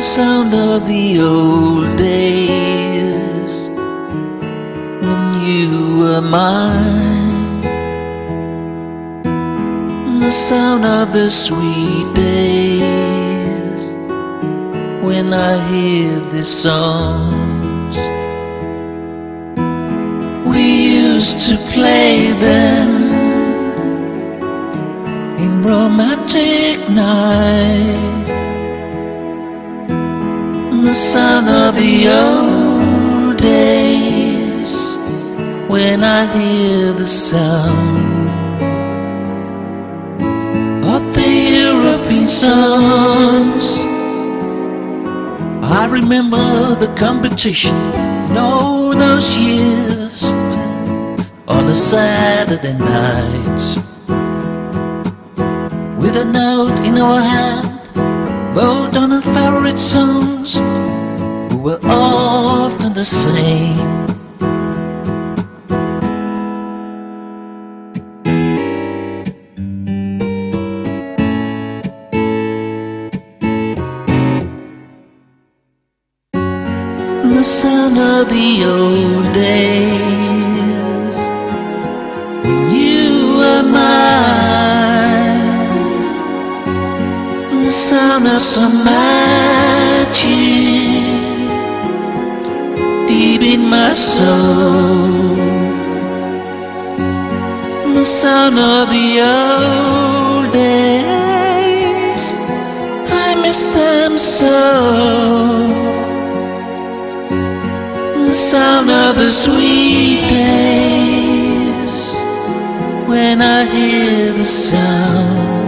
sound of the old days when you were mine, the sound of the sweet days when I hear these songs. We used to play them in romantic nights, the sound of the old days when I hear the sound of the European songs. I remember the competition in all those years on the Saturday nights, with a note in our hand, both on the favorite songs, who were often the same. The sound of the old days when you were mine, the sound of some magic deep in my soul, the sound of the old days, I miss them so. The sound of the sweet days when I hear the sound